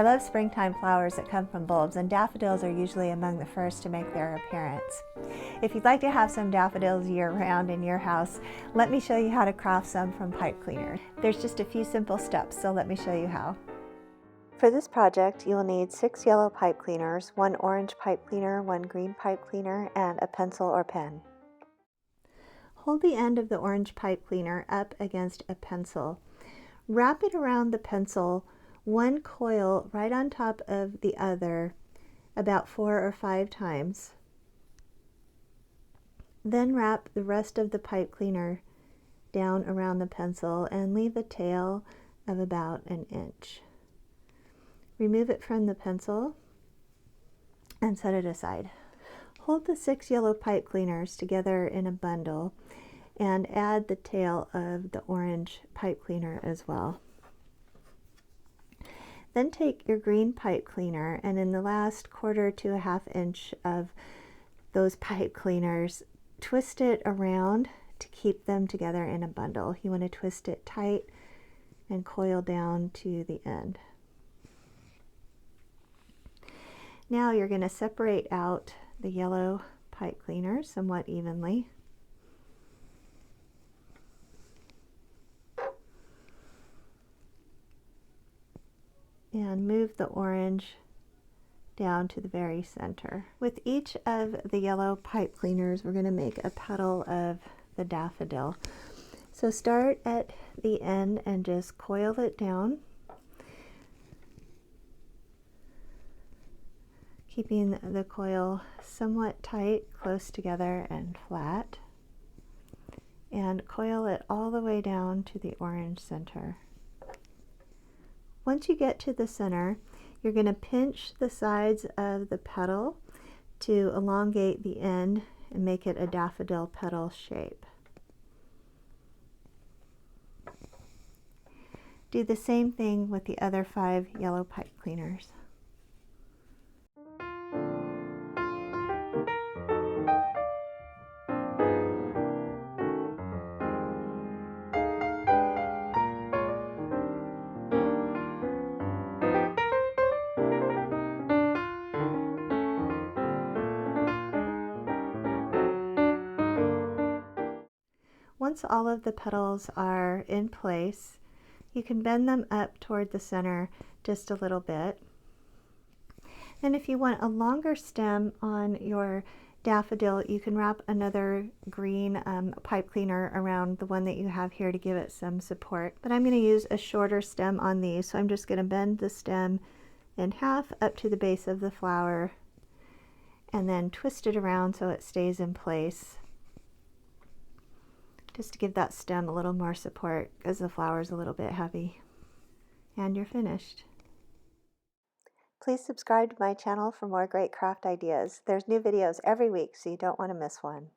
I love springtime flowers that come from bulbs, and daffodils are usually among the first to make their appearance. If you'd like to have some daffodils year-round in your house, let me show you how to craft some from pipe cleaner. There's just a few simple steps, so let me show you how. For this project, you will need 6 yellow pipe cleaners, 1 orange pipe cleaner, 1 green pipe cleaner, and a pencil or pen. Hold the end of the orange pipe cleaner up against a pencil. Wrap it around the pencil, one coil right on top of the other, about 4 or 5 times. Then wrap the rest of the pipe cleaner down around the pencil and leave a tail of about 1 inch. Remove it from the pencil and set it aside. Hold the 6 yellow pipe cleaners together in a bundle and add the tail of the orange pipe cleaner as well. Then take your green pipe cleaner and in the last 1/4 to 1/2 inch of those pipe cleaners, twist it around to keep them together in a bundle. You want to twist it tight and coil down to the end. Now you're going to separate out the yellow pipe cleaners somewhat evenly. And move the orange down to the very center. With each of the yellow pipe cleaners, we're going to make a petal of the daffodil. So start at the end and just coil it down, keeping the coil somewhat tight, close together and flat, and coil it all the way down to the orange center. Once you get to the center, you're going to pinch the sides of the petal to elongate the end and make it a daffodil petal shape. Do the same thing with the other 5 yellow pipe cleaners. Once all of the petals are in place, you can bend them up toward the center just a little bit. And if you want a longer stem on your daffodil, you can wrap another green pipe cleaner around the one that you have here to give it some support. But I'm going to use a shorter stem on these, so I'm just going to bend the stem in half up to the base of the flower and then twist it around so it stays in place, just to give that stem a little more support because the flower is a little bit heavy. And you're finished. Please subscribe to my channel for more great craft ideas. There's new videos every week, so you don't want to miss one.